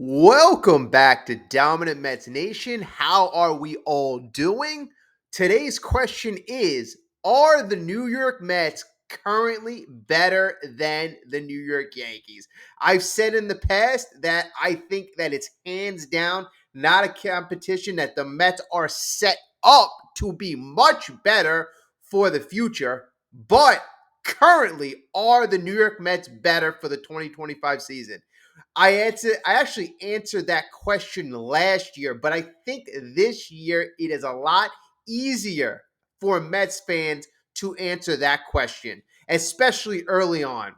Welcome back to Dominant Mets Nation. How are we all doing? Today's question is: are the New York Mets currently better than the New York Yankees? I've said in the past that I think that it's hands down not a competition, that the Mets are set up to be much better for the future. But currently, are the New York Mets better for the 2025 season? I actually answered that question last year, but I think this year it is a lot easier for Mets fans to answer that question, especially early on.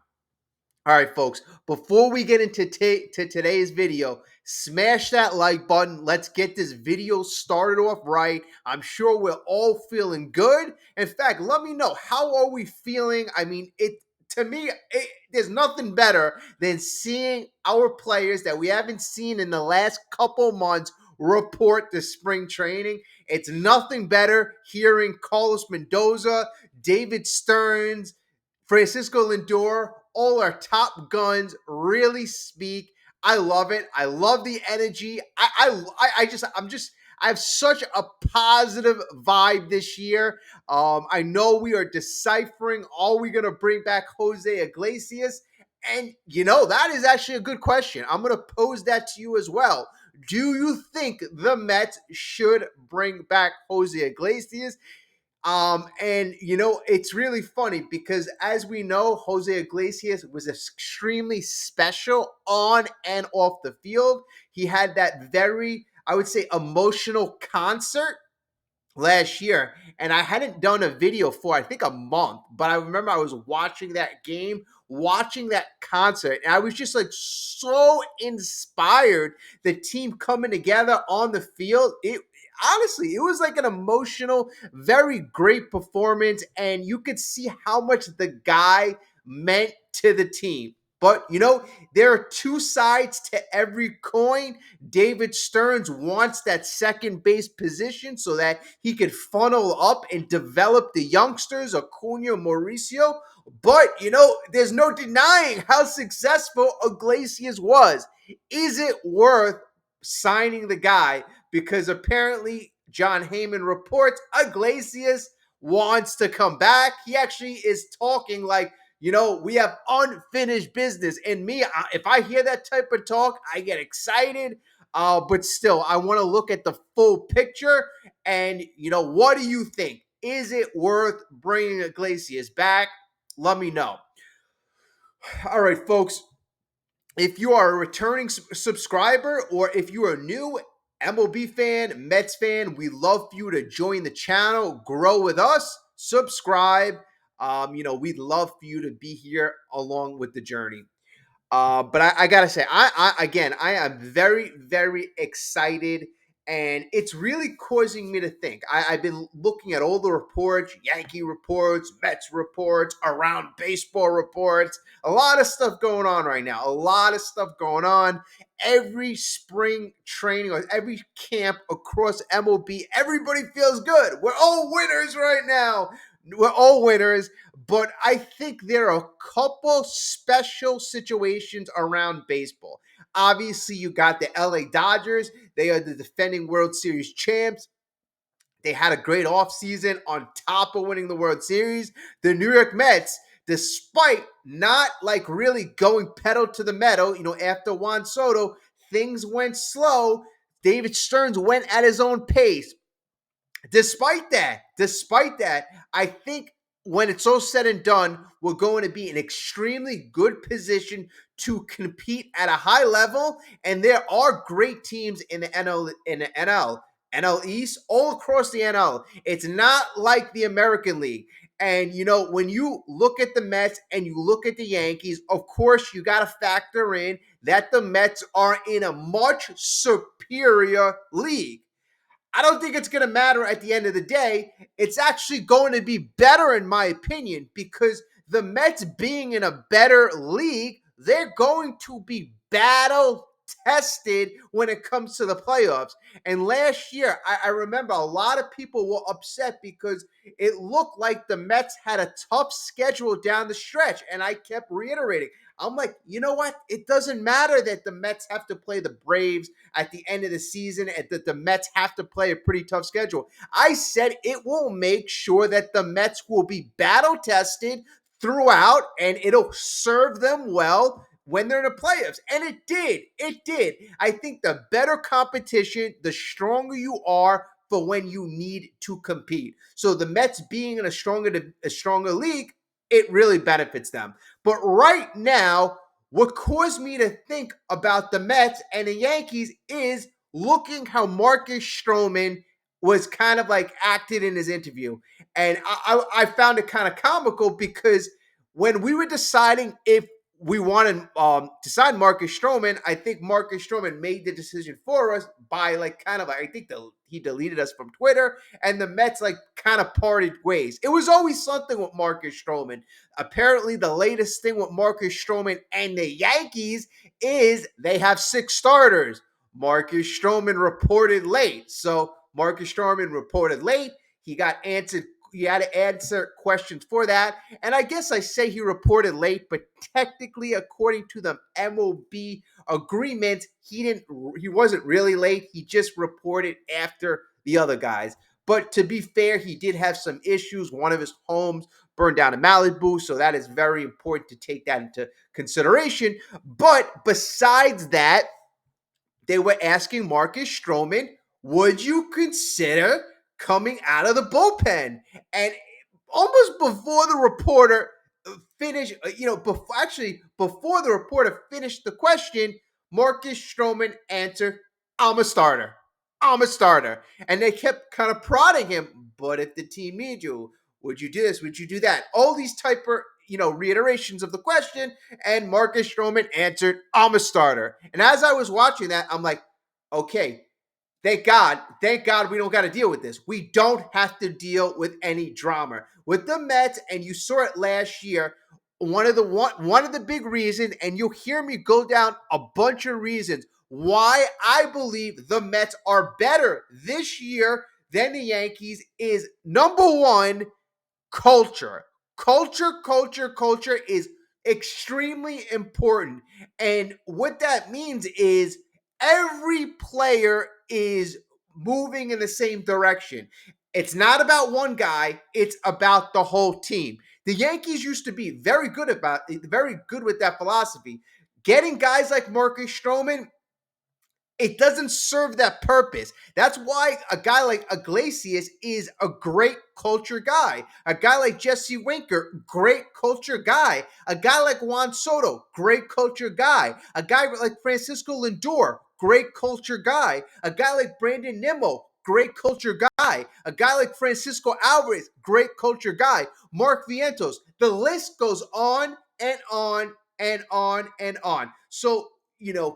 All right, folks, before we get into to today's video, smash that like button. Let's get this video started off right. I'm sure we're all feeling good. In fact, let me know, how are we feeling? I mean, to me, there's nothing better than seeing our players that we haven't seen in the last couple months report to spring training. It's nothing better hearing Carlos Mendoza, David Stearns, Francisco Lindor, all our top guns really speak. I love it. I love the energy. I have such a positive vibe this year. I know we are deciphering. Are we going to bring back Jose Iglesias? And that is actually a good question. I'm going to pose that to you as well. Do you think the Mets should bring back Jose Iglesias? It's really funny because, as we know, Jose Iglesias was extremely special on and off the field. He had that very, I would say, emotional concert last year, and I hadn't done a video for I think a month, but I remember I was watching that game, watching that concert, and I was just like so inspired. The team coming together on the field, it honestly, it was like an emotional, very great performance, and you could see how much the guy meant to the team. But there are two sides to every coin. David Stearns wants that second base position so that he could funnel up and develop the youngsters, Acuna, Mauricio. But, there's no denying how successful Iglesias was. Is it worth signing the guy? Because apparently John Heyman reports Iglesias wants to come back. He actually is talking like, we have unfinished business. And me, if I hear that type of talk, I get excited. But still, I want to look at the full picture. And, what do you think? Is it worth bringing Iglesias back? Let me know. All right, folks. If you are a returning subscriber or if you are new MLB fan, Mets fan, we love for you to join the channel, grow with us, subscribe. We'd love for you to be here along with the journey. But I gotta say, I am very, very excited, and it's really causing me to think. I've been looking at all the reports, Yankee reports, Mets reports, around baseball reports. A lot of stuff going on right now. A lot of stuff going on. Every spring training or every camp across MLB, everybody feels good. We're all winners right now. We're all winners. But I think there are a couple special situations around baseball. Obviously, you got the LA Dodgers. They are the defending World Series champs. They had a great offseason on top of winning the World Series. The New York Mets, despite not like really going pedal to the metal, after Juan Soto, things went slow. David Stearns went at his own pace. Despite that, I think when it's all said and done, we're going to be in extremely good position to compete at a high level. And there are great teams in the NL East, all across the NL. It's not like the American League. And, when you look at the Mets and you look at the Yankees, of course, you got to factor in that the Mets are in a much superior league. I don't think it's going to matter at the end of the day. It's actually going to be better, in my opinion, because the Mets being in a better league, they're going to be battle tested when it comes to the playoffs. And last year, I remember a lot of people were upset because it looked like the Mets had a tough schedule down the stretch. And I kept reiterating, I'm like, you know what? It doesn't matter that the Mets have to play the Braves at the end of the season and that the Mets have to play a pretty tough schedule. I said it will make sure that the Mets will be battle tested throughout and it'll serve them well when they're in the playoffs. And it did. It did. I think the better competition, the stronger you are for when you need to compete. So the Mets being in a stronger league, it really benefits them. But right now, what caused me to think about the Mets and the Yankees is looking how Marcus Stroman was kind of like acted in his interview. And I found it kind of comical because when we were deciding if we wanted to sign Marcus Stroman, I think Marcus Stroman made the decision for us by like kind of I think he deleted us from Twitter and the Mets like kind of parted ways. It was always something with Marcus Stroman. Apparently, the latest thing with Marcus Stroman and the Yankees is they have 6 starters. Marcus Stroman reported late. So Marcus Stroman reported late. He got answered. He had to answer questions for that. And I guess I say he reported late, but technically, according to the MLB agreement, he wasn't really late. He just reported after the other guys. But to be fair, he did have some issues. One of his homes burned down in Malibu, so that is very important to take that into consideration. But besides that, they were asking Marcus Stroman, would you consider coming out of the bullpen? And almost before the reporter finished, before the reporter finished the question, Marcus Stroman answered, I'm a starter. I'm a starter. And they kept kind of prodding him, but if the team needs you, would you do this? Would you do that? All these type of, reiterations of the question. And Marcus Stroman answered, I'm a starter. And as I was watching that, I'm like, okay, thank God we don't got to deal with this. We don't have to deal with any drama. With the Mets, and you saw it last year, one of the big reasons, and you'll hear me go down a bunch of reasons why I believe the Mets are better this year than the Yankees is number one, culture. Culture is extremely important. And what that means is every player is moving in the same direction. It's not about one guy, it's about the whole team. The Yankees used to be very good with that philosophy. Getting guys like Marcus Stroman, it doesn't serve that purpose. That's why a guy like Iglesias is a great culture guy. A guy like Jesse Winker, great culture guy. A guy like Juan Soto, great culture guy. A guy like Francisco Lindor, great culture guy. A guy like Brandon Nimmo, great culture guy. A guy like Francisco Alvarez, great culture guy. Mark Vientos. The list goes on and on and on and on. So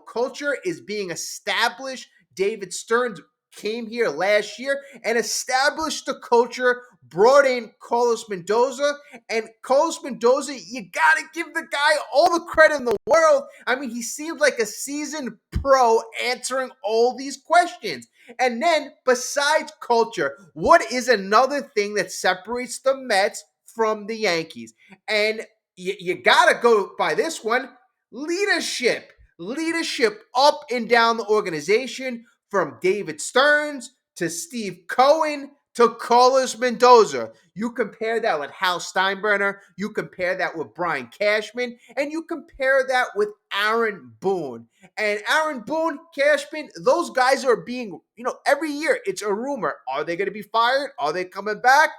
culture is being established. David Stearns came here last year and established the culture, brought in Carlos Mendoza. And Carlos Mendoza, you got to give the guy all the credit in the world. I mean, he seemed like a seasoned pro answering all these questions. And then, besides culture, what is another thing that separates the Mets from the Yankees? And you got to go by this one, leadership. Leadership up and down the organization, from David Stearns to Steve Cohen to Carlos Mendoza. You compare that with Hal Steinbrenner, you compare that with Brian Cashman, and you compare that with Aaron Boone. And Aaron Boone, Cashman, those guys are being, every year it's a rumor. Are they going to be fired? Are they coming back?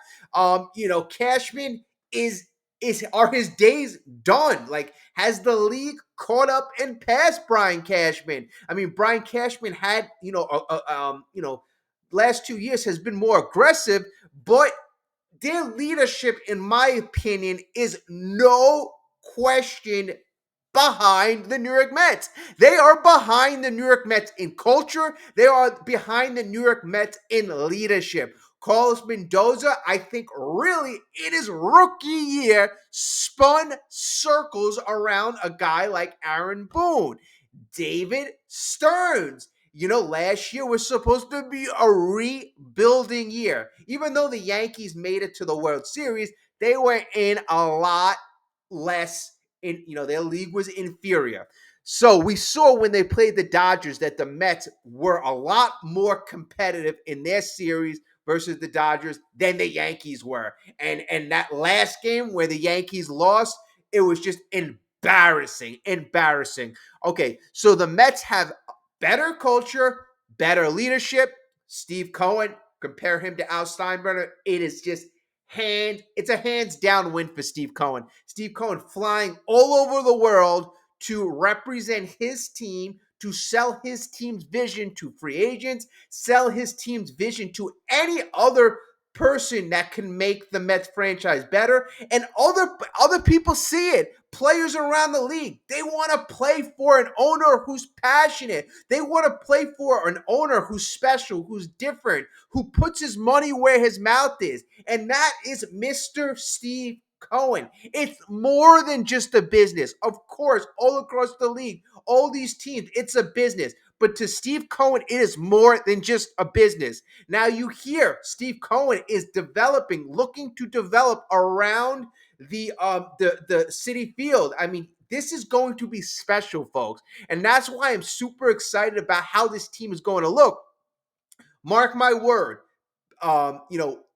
Cashman are his days done? Like, has the league caught up and passed Brian Cashman? I mean, Brian Cashman had, last 2 years has been more aggressive, but their leadership, in my opinion, is no question behind the New York Mets. They are behind the New York Mets in culture. They are behind the New York Mets in leadership. Carlos Mendoza, I think really in his rookie year, spun circles around a guy like Aaron Boone. David Stearns. Last year was supposed to be a rebuilding year. Even though the Yankees made it to the World Series, they were in a lot less their league was inferior. So we saw when they played the Dodgers that the Mets were a lot more competitive in their series versus the Dodgers than the Yankees were. And that last game where the Yankees lost, it was just embarrassing. Okay, so the Mets have better culture, better leadership. Steve Cohen, compare him to Al Steinbrenner. It's a hands down win for Steve Cohen. Steve Cohen flying all over the world to represent his team, to sell his team's vision to free agents, sell his team's vision to any other person that can make the Mets franchise better. And other people see it. Players around the league, they want to play for an owner who's passionate. They want to play for an owner who's special, who's different, who puts his money where his mouth is. And that is Mr. Steve Cohen. It's more than just a business. Of course, all across the league, all these teams, it's a business. But to Steve Cohen, it is more than just a business. Now you hear Steve Cohen is looking to develop around the City Field. I mean, this is going to be special, folks. And that's why I'm super excited about how this team is going to look. Mark my word.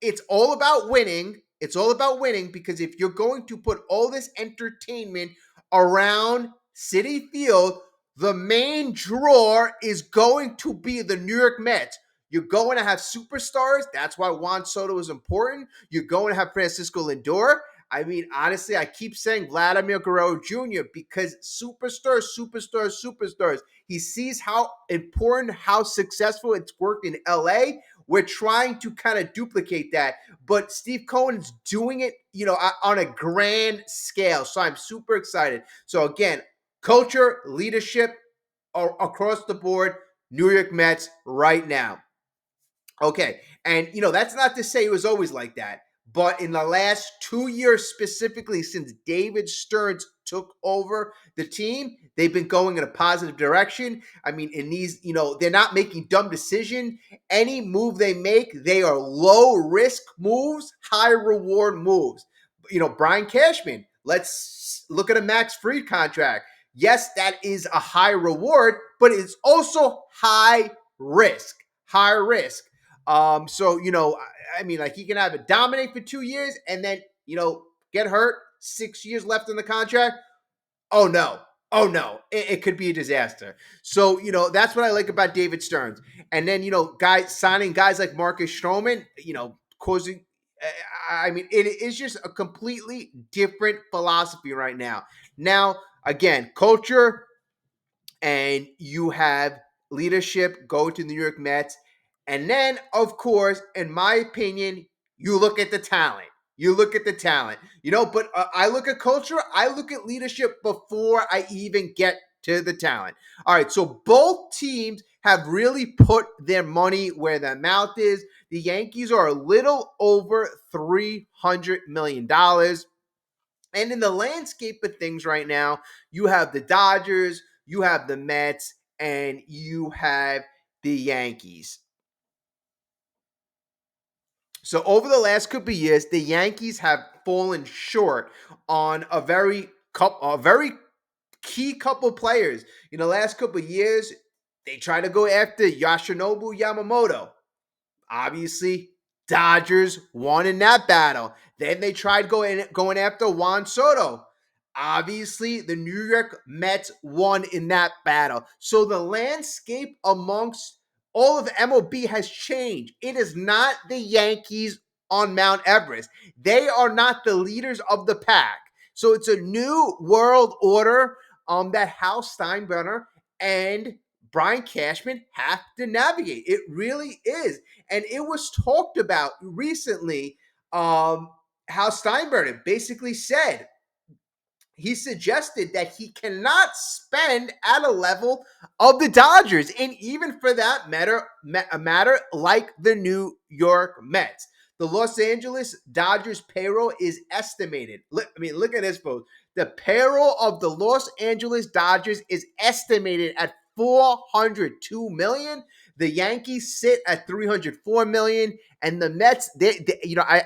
It's all about winning. It's all about winning because if you're going to put all this entertainment around City Field, the main draw is going to be the New York Mets. You're going to have superstars. That's why Juan Soto is important. You're going to have Francisco Lindor. I mean, honestly, I keep saying Vladimir Guerrero Jr. because superstars. He sees how important, how successful it's worked in LA. We're trying to kind of duplicate that, but Steve Cohen's doing it, on a grand scale. So I'm super excited. So again, culture, leadership across the board, New York Mets right now. Okay, and that's not to say it was always like that, but in the last 2 years specifically, since David Stearns took over the team, they've been going in a positive direction. I mean, in these, they're not making dumb decisions. Any move they make, they are low risk moves, high reward moves. Brian Cashman, let's look at a Max Fried contract. Yes, that is a high reward, but it's also high risk. High risk. I mean, like he can have it dominate for 2 years and then, get hurt, 6 years left in the contract. Oh no. Oh no. It could be a disaster. So, that's what I like about David Stearns. And then, guys signing guys like Marcus Stroman, causing I mean, it is just a completely different philosophy right now. Now, again, culture and you have leadership go to the New York Mets. And then, of course, in my opinion, you look at the talent. But I look at culture, I look at leadership before I even get to the talent. All right, so both teams have really put their money where their mouth is. The Yankees are a little over $300 million. And in the landscape of things right now, you have the Dodgers, you have the Mets, and you have the Yankees. So over the last couple of years, the Yankees have fallen short on a very key couple players. In the last couple of years, they tried to go after Yoshinobu Yamamoto. Obviously, Dodgers won in that battle. Then they tried going after Juan Soto. Obviously, the New York Mets won in that battle. So the landscape amongst all of MLB has changed. It is not the Yankees on Mount Everest. They are not the leaders of the pack. So it's a new world order that Hal Steinbrenner and Brian Cashman have to navigate. It really is. And it was talked about recently. Hal Steinbrenner basically said he suggested that he cannot spend at a level of the Dodgers, and even for that matter, like the New York Mets. The Los Angeles Dodgers payroll is estimated. Look at this, folks. The payroll of the Los Angeles Dodgers is estimated at 402 million. The Yankees sit at 304 million, and the Mets,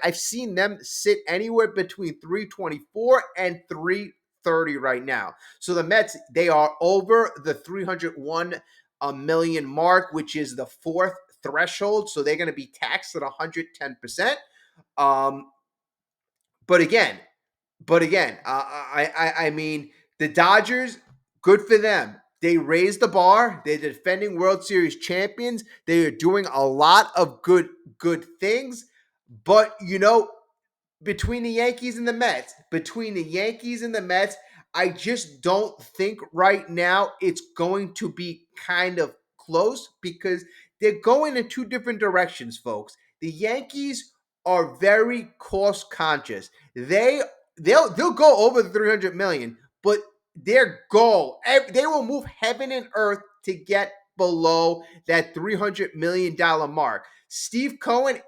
I've seen them sit anywhere between 324 and 330 right now. So the Mets, they are over the 301 million mark, which is the fourth threshold. So they're going to be taxed at 110%. Um, but again, I mean, the Dodgers, good for them. They raised the bar. They're defending World Series champions. They are doing a lot of good things. But between the Yankees and the Mets, I just don't think right now it's going to be kind of close because they're going in two different directions, folks. The Yankees are very cost conscious. They'll go over the 300 million, but their goal, they will move heaven and earth to get below that $300 million mark. Steve Cohen,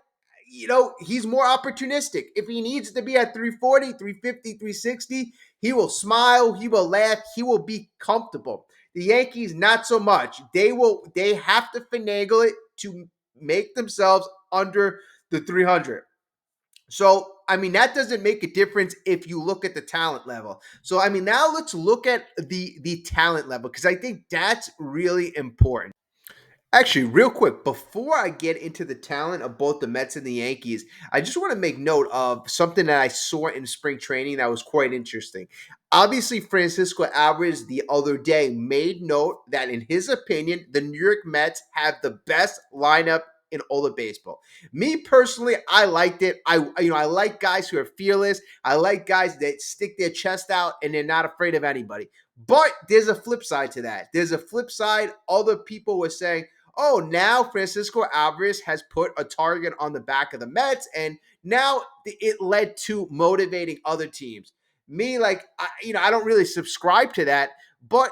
he's more opportunistic. If he needs to be at 340, 350, 360, he will smile, he will laugh, he will be comfortable. The Yankees, not so much. They have to finagle it to make themselves under the 300. So, that doesn't make a difference if you look at the talent level. So, now let's look at the talent level because I think that's really important. Actually, real quick, before I get into the talent of both the Mets and the Yankees, I just want to make note of something that I saw in spring training that was quite interesting. Obviously, Francisco Alvarez the other day made note that, in his opinion, the New York Mets have the best lineup in all of baseball. Me personally, I liked it. I like guys who are fearless. I like guys that stick their chest out and they're not afraid of anybody. But there's a flip side to that. There's a flip side. Other people were saying, oh, now Francisco Alvarez has put a target on the back of the Mets, and now it led to motivating other teams. Me, I don't really subscribe to that, but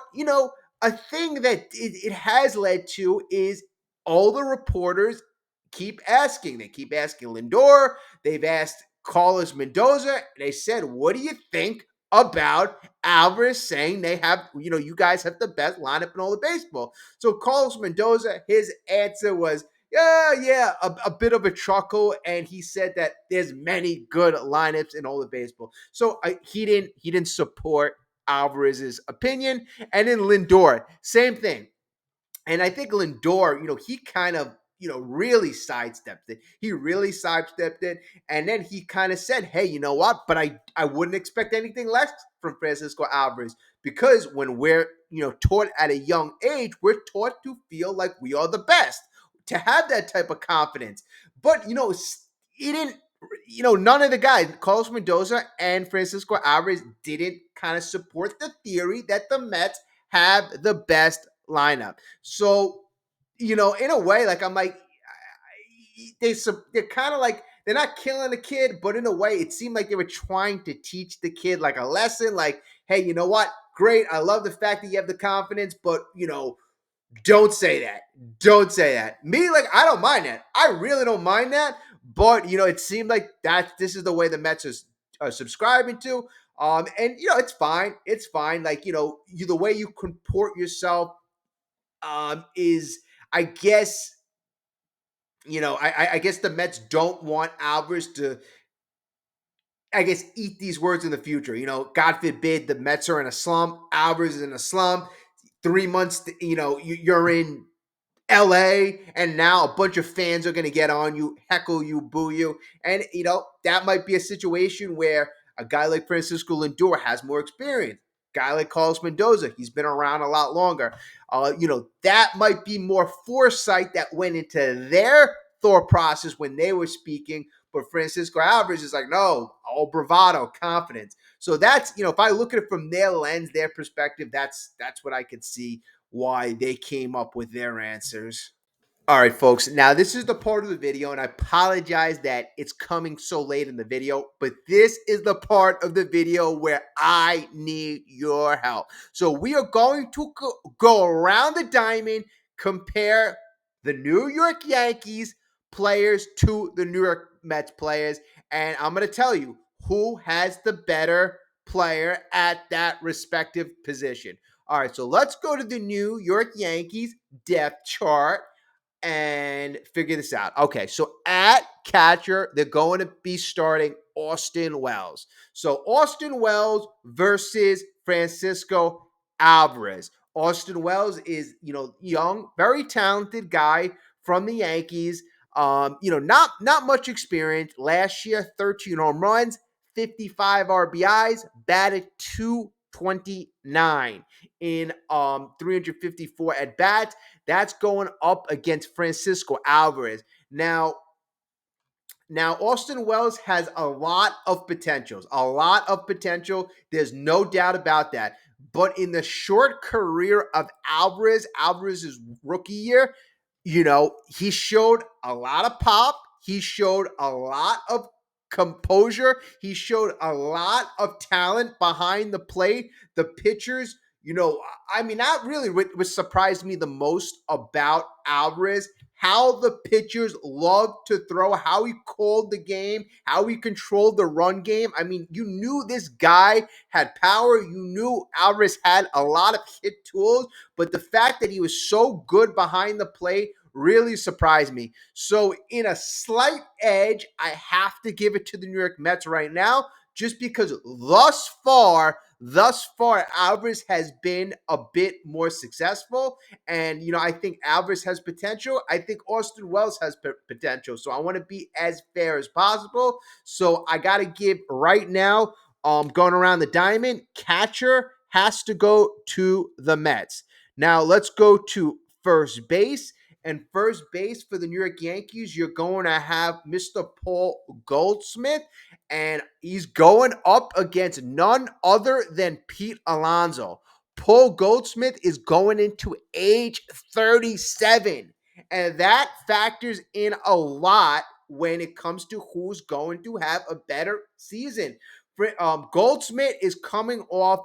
a thing that it has led to is all the reporters keep asking. They keep asking Lindor. They've asked Carlos Mendoza. They said, "What do you think about Alvarez saying they have, you guys have the best lineup in all the baseball?" So Carlos Mendoza, his answer was, yeah, a bit of a chuckle, and he said that there's many good lineups in all the baseball. So he didn't support Alvarez's opinion, and then Lindor, same thing. And I think Lindor, he kind of, really sidestepped it. He really sidestepped it. And then he kind of said, hey, you know what? But I wouldn't expect anything less from Francisco Alvarez because when we're, taught at a young age, we're taught to feel like we are the best, to have that type of confidence. But, he didn't, none of the guys, Carlos Mendoza and Francisco Alvarez, didn't kind of support the theory that the Mets have the best lineup. So, in a way, like I'm like, they're kind of like they're not killing the kid, but in a way, it seemed like they were trying to teach the kid like a lesson. Like, hey, you know what? Great, I love the fact that you have the confidence, but don't say that. Don't say that. Me, like, I don't mind that. I really don't mind that. But it seemed like this is the way the Mets are subscribing to. And it's fine. It's fine. Like, the way you comport yourself is, I guess, I guess the Mets don't want Alvarez to, I guess, eat these words in the future. God forbid the Mets are in a slump, Alvarez is in a slump. 3 months, you're in LA, and now a bunch of fans are going to get on you, heckle you, boo you. And, that might be a situation where a guy like Francisco Lindor has more experience. Guy like Carlos Mendoza, he's been around a lot longer. That might be more foresight that went into their thought process when they were speaking. But Francisco Alvarez is like, no, all bravado, confidence. So that's, if I look at it from their lens, their perspective, that's what I could see why they came up with their answers. All right, folks. Now, this is the part of the video, and I apologize that it's coming so late in the video, but this is the part of the video where I need your help. So, we are going to go around the diamond, compare the New York Yankees players to the New York Mets players, and I'm going to tell you who has the better player at that respective position. All right, so let's go to the New York Yankees depth chart and figure this out. Okay, so at catcher, they're going to be starting Austin Wells. So Austin Wells versus Francisco Alvarez. Austin Wells is, young, very talented guy from the Yankees. Not much experience. Last year, 13 home runs, 55 RBIs, batted 229 in 354 at bats. That's going up against Francisco Alvarez. Now, Austin Wells has a lot of potentials, a lot of potential. There's no doubt about that. But in the short career of Alvarez's rookie year, he showed a lot of pop. He showed a lot of composure. He showed a lot of talent behind the plate. The pitchers, that really what surprised me the most about Alvarez, how the pitchers loved to throw, how he called the game, how he controlled the run game. I mean, you knew this guy had power. You knew Alvarez had a lot of hit tools, but the fact that he was so good behind the plate really surprised me. So, in a slight edge, I have to give it to the New York Mets right now, just because thus far, Alvarez has been a bit more successful. And, I think Alvarez has potential. I think Austin Wells has potential. So I want to be as fair as possible. So I got to give right now, going around the diamond, catcher has to go to the Mets. Now let's go to first base. And first base for the New York Yankees, you're going to have Mr. Paul Goldschmidt, and he's going up against none other than Pete Alonso. Paul Goldschmidt is going into age 37, and that factors in a lot when it comes to who's going to have a better season. Goldschmidt is coming off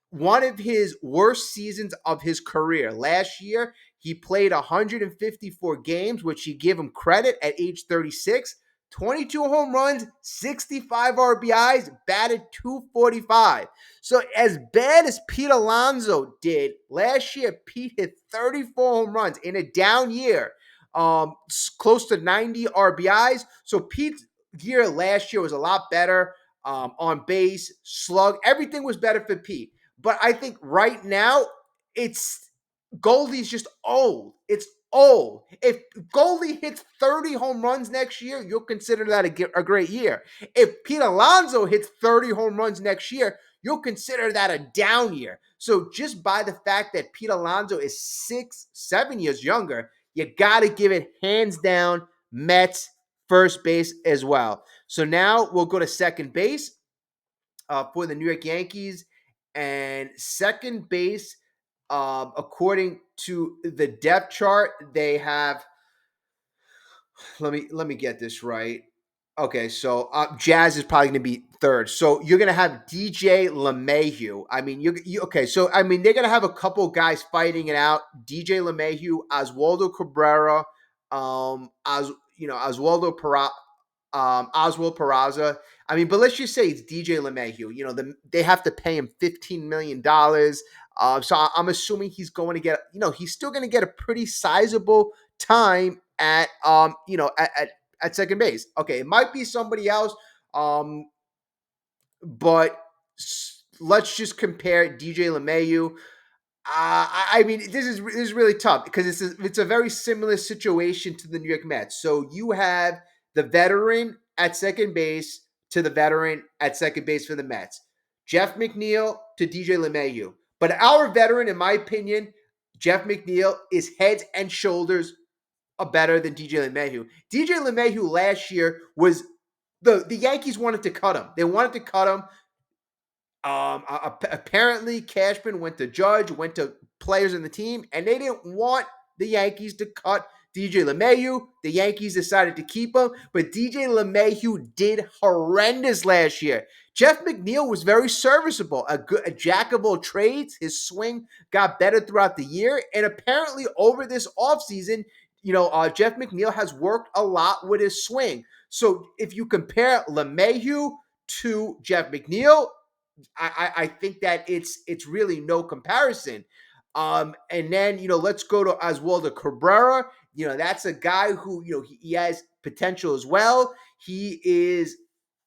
one of his worst seasons of his career. Last year, he played 154 games, which you give him credit at age 36. 22 home runs, 65 RBIs, batted 245. So as bad as Pete Alonso did last year, Pete hit 34 home runs in a down year, close to 90 RBIs. So Pete's year last year was a lot better, on base, slug. Everything was better for Pete. But I think right now, it's Goldie's just old. It's old. If Goldie hits 30 home runs next year, you'll consider that a great year. If Pete Alonso hits 30 home runs next year, you'll consider that a down year. So just by the fact that Pete Alonso is 7 years younger, you got to give it hands down Mets first base as well. So now we'll go to second base for the New York Yankees. And second base, according to the depth chart, they have. Let me get this right. Okay, so Jazz is probably going to be third. So you're going to have DJ LeMahieu. I mean, okay. So I mean, they're going to have a couple guys fighting it out. DJ LeMahieu, Oswaldo Cabrera, as Oswaldo Oswald Peraza. I mean, but let's just say it's DJ LeMahieu. They have to pay him $15 million. So I'm assuming he's going to get, he's still going to get a pretty sizable time at second base. Okay, it might be somebody else, but let's just compare DJ LeMahieu. I mean, this is really tough because it's a very similar situation to the New York Mets. So you have the veteran at second base to the veteran at second base for the Mets, Jeff McNeil to DJ LeMahieu. But our veteran, in my opinion, Jeff McNeil, is heads and shoulders better than DJ LeMahieu. DJ LeMahieu last year was the Yankees wanted to cut him. They wanted to cut him. Apparently, Cashman went to Judge, went to players in the team, and they didn't want the Yankees to cut DJ LeMahieu. The Yankees decided to keep him, but DJ LeMahieu did horrendous last year. Jeff McNeil was very serviceable, a jack of all trades. His swing got better throughout the year, and apparently over this offseason, Jeff McNeil has worked a lot with his swing. So if you compare LeMahieu to Jeff McNeil, I think that it's really no comparison. And then let's go to Oswaldo Cabrera. That's a guy who he has potential as well. He is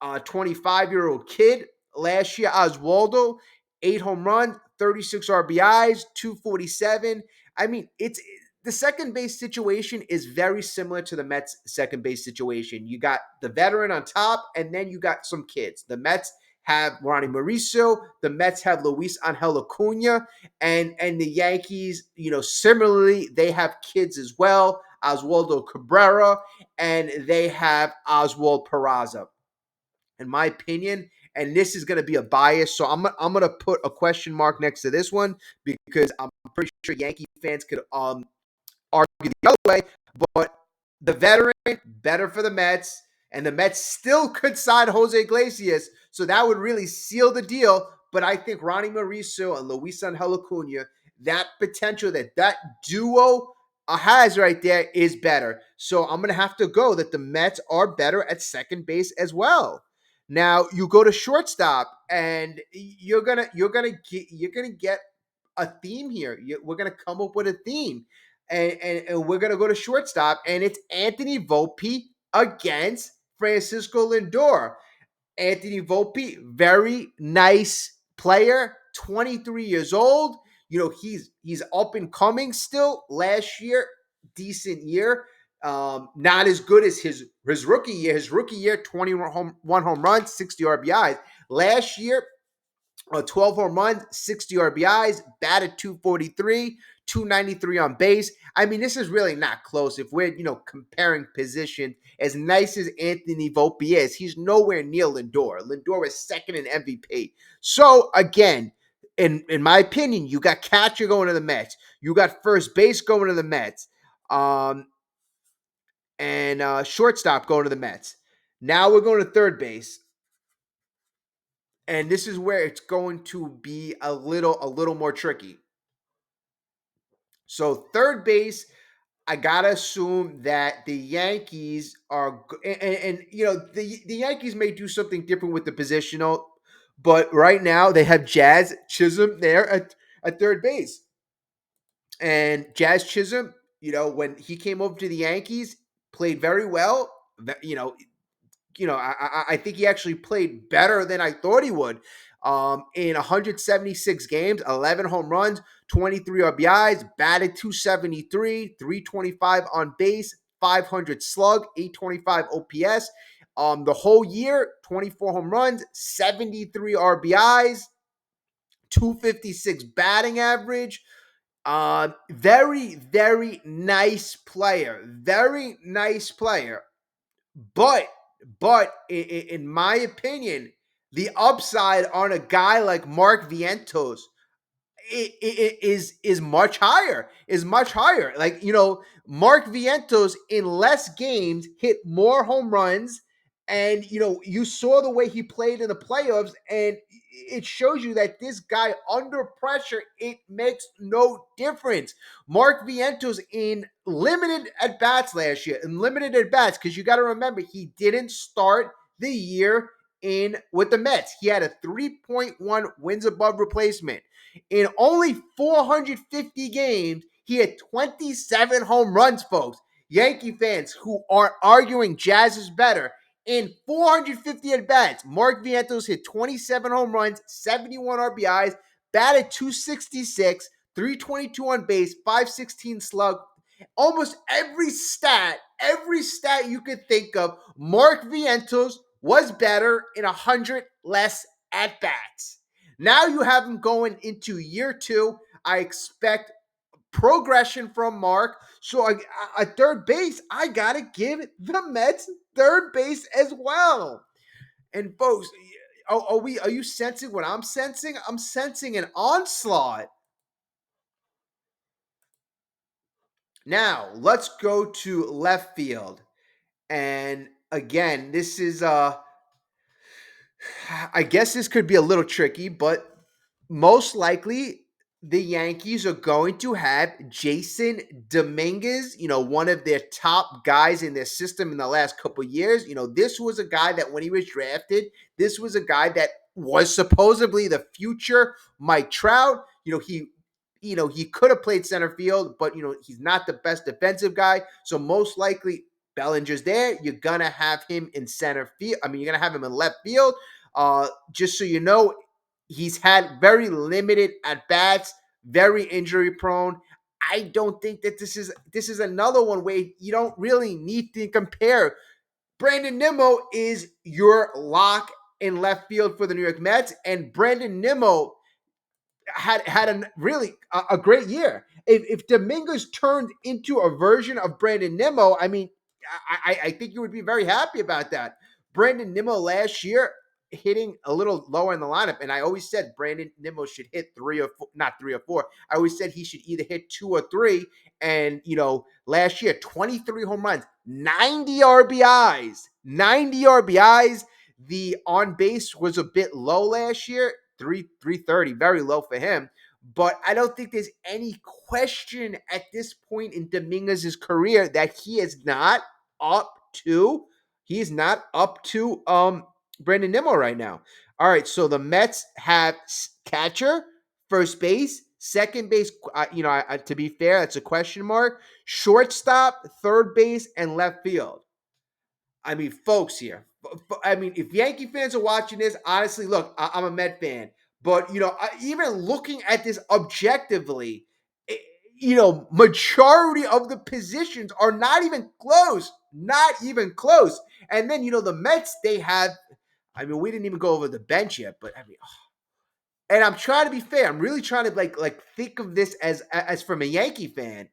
a 25-year-old kid. Last year, Oswaldo, 8 home runs, 36 RBIs, 247. I mean, it's the second base situation is very similar to the Mets second base situation. You got the veteran on top, and then you got some kids. The Mets have Ronnie Mauricio. The Mets have Luis Angel Acuna, and the Yankees, similarly, they have kids as well, Oswaldo Cabrera, and they have Oswald Peraza. In my opinion, and this is going to be a bias, so I'm going to put a question mark next to this one because I'm pretty sure Yankee fans could argue the other way, but the veteran, better for the Mets, and the Mets still could sign Jose Iglesias, so that would really seal the deal. But I think Ronnie Mauricio and Luis Angel Acuna, that potential that duo has right there is better. So I'm going to have to go that the Mets are better at second base as well. Now you go to shortstop, and you're gonna get a theme here. We're gonna come up with a theme, and we're gonna go to shortstop, and it's Anthony Volpe against Francisco Lindor. Anthony Volpe, very nice player, 23 years old. He's up and coming still. Last year, decent year. Not as good as his rookie year. His rookie year, 21 home runs, 60 RBIs. Last year, 12 home runs, 60 RBIs, batted 243, 293 on base. I mean, this is really not close. If we're, comparing position, as nice as Anthony Volpe is, he's nowhere near Lindor. Lindor is second in MVP. So, again, in my opinion, you got catcher going to the Mets. You got first base going to the Mets. And shortstop going to the Mets. Now we're going to third base. And this is where it's going to be a little more tricky. So third base, I gotta assume that the Yankees are, and the Yankees may do something different with the positional, but right now they have Jazz Chisholm there at third base, and Jazz Chisholm, when he came over to the Yankees, played very well. I think he actually played better than I thought he would. In 176 games, 11 home runs, 23 RBIs, batted 273, 325 on base, 500 slug, 825 OPS. The whole year, 24 home runs, 73 RBIs, 256 batting average. Very, very nice player. Very nice player. But in my opinion, the upside on a guy like Mark Vientos is much higher. Is much higher. Like Mark Vientos in less games hit more home runs, and you saw the way he played in the playoffs, and it shows you that this guy under pressure, it makes no difference. Mark Vientos in limited at bats last year, in limited at bats, because you got to remember he didn't start the year in with the Mets. He had a 3.1 wins above replacement. In only 450 games, he had 27 home runs, folks. Yankee fans who are arguing Jazz is better, in 450 at-bats, Mark Vientos hit 27 home runs, 71 RBIs, batted 266, 322 on base, 516 slug. Almost every stat you could think of, Mark Vientos was better in 100 less at-bats. Now you have him going into year two. I expect progression from Mark. So a third base, I got to give the Mets third base as well. And folks, are you sensing what I'm sensing? I'm sensing an onslaught. Now, let's go to left field. And again, this is I guess this could be a little tricky, but most likely the Yankees are going to have Jason Dominguez, one of their top guys in their system in the last couple of years. This was a guy that when he was drafted, this was a guy that was supposedly the future Mike Trout. He could have played center field, but he's not the best defensive guy. So most likely Bellinger's there. You're gonna have him in center field. I mean, you're gonna have him in left field. Just so you know, he's had very limited at bats, very injury prone. I don't think that this is another one where you don't really need to compare. Brandon Nimmo is your lock in left field for the New York Mets, and Brandon Nimmo had a great year. If Dominguez turned into a version of Brandon Nimmo, I mean, I think you would be very happy about that. Brandon Nimmo last year hitting a little lower in the lineup, and I always said Brandon Nimmo should hit three or four, not three or four. I always said he should either hit two or three. And last year, 23 home runs, 90 RBIs, 90 RBIs. The on base was a bit low last year, 330, very low for him. But I don't think there's any question at this point in Dominguez's career that up to he is not up to Brandon Nimmo right now. All right, so the Mets have catcher, first base, second base. To be fair, that's a question mark. Shortstop, third base, and left field. I mean, folks here. I mean, if Yankee fans are watching this, honestly, look, I'm a Met fan, but even looking at this objectively, majority of the positions are not even close, not even close. And then the Mets, they have. I mean, we didn't even go over the bench yet, but I mean, and I'm trying to be fair. I'm really trying to like think of this as from a Yankee fan.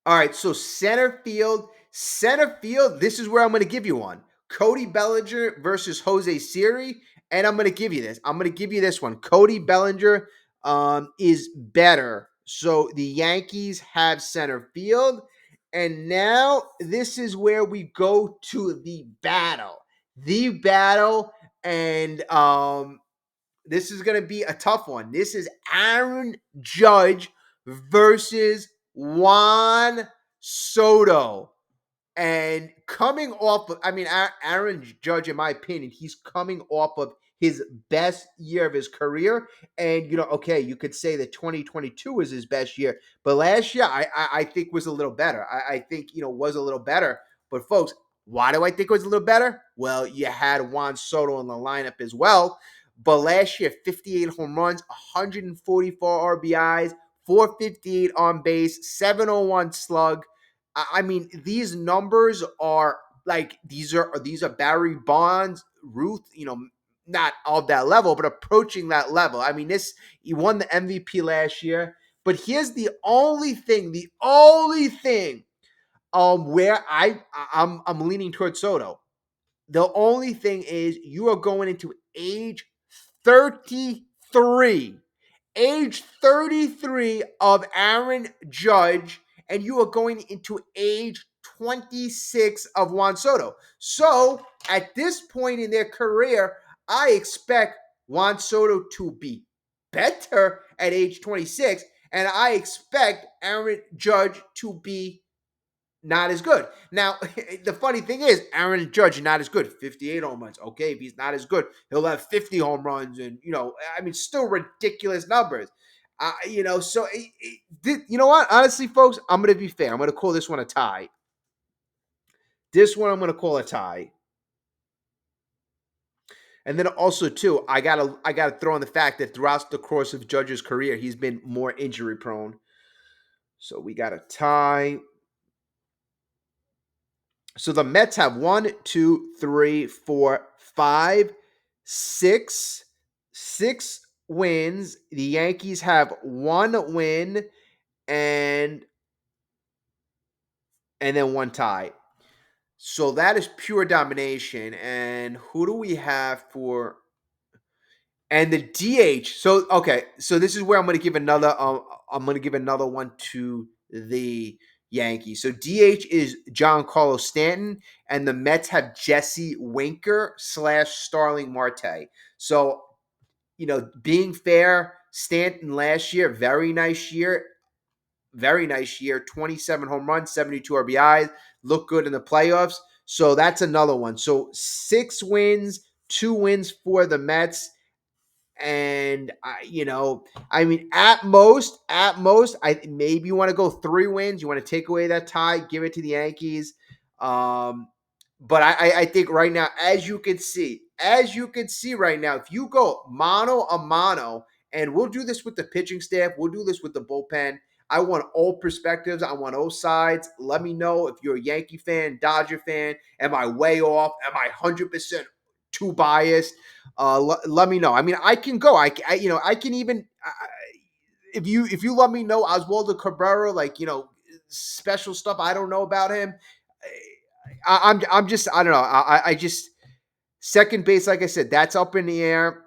All right, so center field. Center field, this is where I'm going to give you one. Cody Bellinger versus Jose Siri. And I'm going to give you this. I'm going to give you this one. Cody Bellinger is better. So the Yankees have center field. And now this is where we go to the battle. The battle. And this is going to be a tough one. This is Aaron Judge versus Juan Soto. And coming off of, I mean, Aaron Judge, in my opinion, he's coming off of his best year of his career. And, okay, you could say that 2022 was his best year. But last year, I think was a little better. I think, was a little better. But, folks, why do I think it was a little better? Well, you had Juan Soto in the lineup as well. But last year, 58 home runs, 144 RBIs, 458 on base, 701 slug. I mean, these numbers are like these are Barry Bonds, Ruth, not of that level, but approaching that level. I mean, he won the MVP last year. But here's the only thing where I'm leaning towards Soto. The only thing is you are going into age 33. Age 33 of Aaron Judge, and you are going into age 26 of Juan Soto. So at this point in their career, I expect Juan Soto to be better at age 26, and I expect Aaron Judge to be not as good. Now, the funny thing is, Aaron Judge not as good. 58 home runs. Okay, if he's not as good, he'll have 50 home runs, and I mean, still ridiculous numbers. So you know what? Honestly, folks, I'm gonna be fair. I'm gonna call this one a tie. This one I'm gonna call a tie. And then also too, I gotta throw in the fact that throughout the course of Judge's career, he's been more injury prone. So we got a tie. So the Mets have 1, 2, 3, 4, 5, 6 wins. The Yankees have 1 win and then 1 tie. So that is pure domination. And who do we have for and the DH? So okay, so this is where I'm going to give another I'm going to give another one to the Yankees. So DH is Giancarlo Stanton, and the Mets have Jesse Winker / Starling Marte. So, being fair, Stanton last year, very nice year. Very nice year. 27 home runs, 72 RBIs. Look good in the playoffs. So that's another one. So 6 wins, 2 wins for the Mets. And I mean, I maybe you want to go 3 wins. You want to take away that tie, give it to the Yankees. Um, but I think right now, as you can see right now, if you go mano a mano, and we'll do this with the pitching staff, we'll do this with the bullpen. I want all perspectives. I want all sides. Let me know if you're a Yankee fan, Dodger fan. Am I way off? Am I 100% too biased? Let me know. I mean, I can go. I can even if you let me know Oswaldo Cabrera, like special stuff I don't know about him. I'm just I don't know. I just second base, like I said, that's up in the air.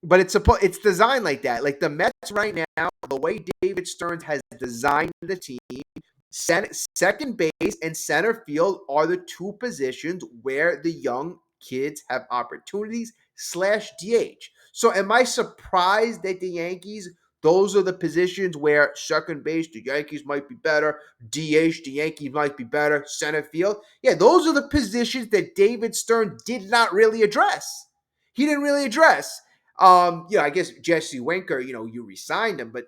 But it's designed like that. Like the Mets right now, the way David Stearns has designed the team, second base and center field are the two positions where the young kids have opportunities / DH. So am I surprised that the Yankees, those are the positions where second base, the Yankees might be better, DH, the Yankees might be better, center field? Yeah, those are the positions that David Stern did not really address. He didn't really address. I guess Jesse Winker, you re-signed him, but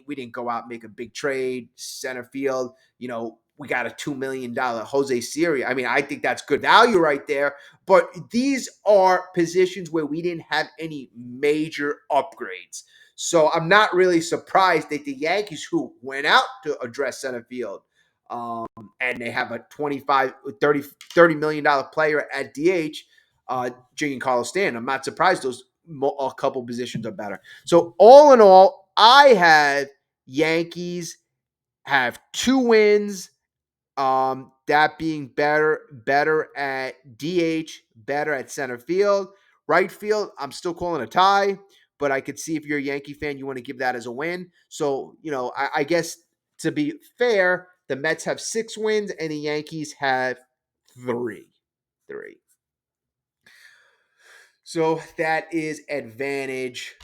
we didn't go out and make a big trade, center field. We got a $2 million Jose Siri. I mean, I think that's good value right there. But these are positions where we didn't have any major upgrades. So I'm not really surprised that the Yankees, who went out to address center field, um, and they have a 25, $30 million player at DH, Giancarlo Stanton. I'm not surprised those a couple positions are better. So all in all, I had Yankees have 2 wins. That being better at DH, better at center field. Right field, I'm still calling a tie, but I could see if you're a Yankee fan, you want to give that as a win. So, I guess to be fair, the Mets have 6 wins and the Yankees have three. Three. So that is advantage.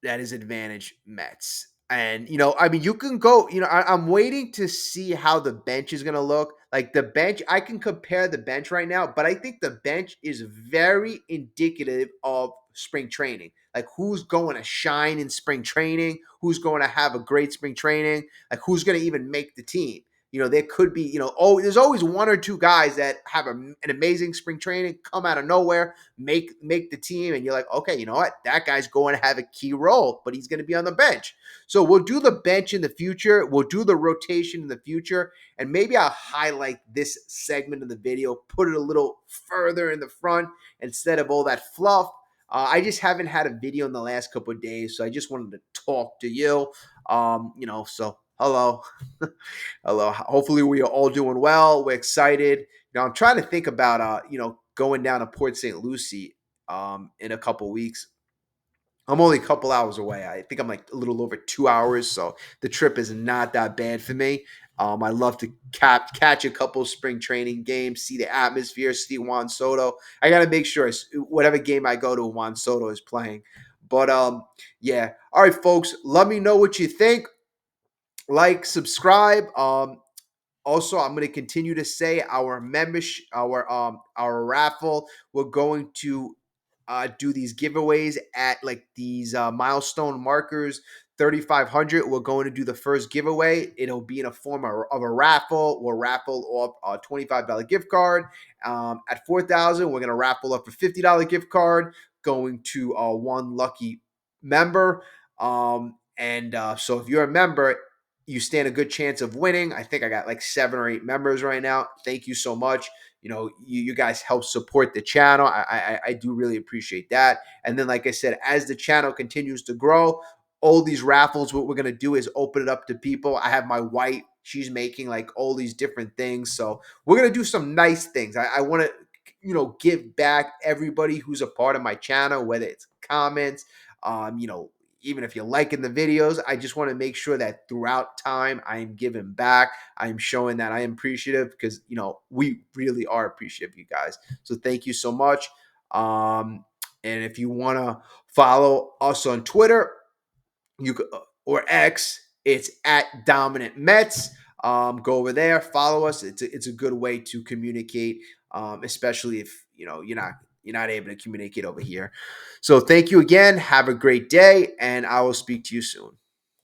That is advantage Mets. And, I mean, you can go, I'm waiting to see how the bench is going to look. Like the bench, I can compare the bench right now, but I think the bench is very indicative of spring training. Like who's going to shine in spring training, who's going to have a great spring training, like who's going to even make the team. There could be, there's always one or two guys that have an amazing spring training, come out of nowhere, make the team, and you're like, okay, you know what? That guy's going to have a key role, but he's going to be on the bench. So we'll do the bench in the future. We'll do the rotation in the future, and maybe I'll highlight this segment of the video, put it a little further in the front instead of all that fluff. I just haven't had a video in the last couple of days, so I just wanted to talk to you. So hello. Hello. Hopefully we are all doing well. We're excited. I'm trying to think about going down to Port St. Lucie in a couple weeks. I'm only a couple hours away. I think I'm like a little over 2 hours, so the trip is not that bad for me. I love to catch a couple spring training games, see the atmosphere, see Juan Soto. I got to make sure whatever game I go to, Juan Soto is playing. But yeah. All right, folks. Let me know what you think. Like, subscribe. Also, I'm going to continue to say our membership, our raffle. We're going to do these giveaways at like these milestone markers. 3,500. We're going to do the first giveaway. It'll be in a form of a raffle. We'll raffle off a $25 gift card. At 4,000, we're going to raffle up a $50 gift card going to one lucky member. So if you're a member, you stand a good chance of winning. I think I got like 7 or 8 members right now. Thank you so much. You guys help support the channel. I do really appreciate that. And then, like I said, as the channel continues to grow, all these raffles, what we're going to do is open it up to people. I have my wife. She's making like all these different things. So we're going to do some nice things. I want to, give back everybody who's a part of my channel, whether it's comments, even if you're liking the videos, I just want to make sure that throughout time I am giving back. I am showing that I am appreciative because, we really are appreciative, you guys. So thank you so much. And if you want to follow us on Twitter, you could, or X, it's at Dominant Mets. Go over there, follow us. It's a good way to communicate, especially if you're not able to communicate over here. So thank you again. Have a great day, and I will speak to you soon.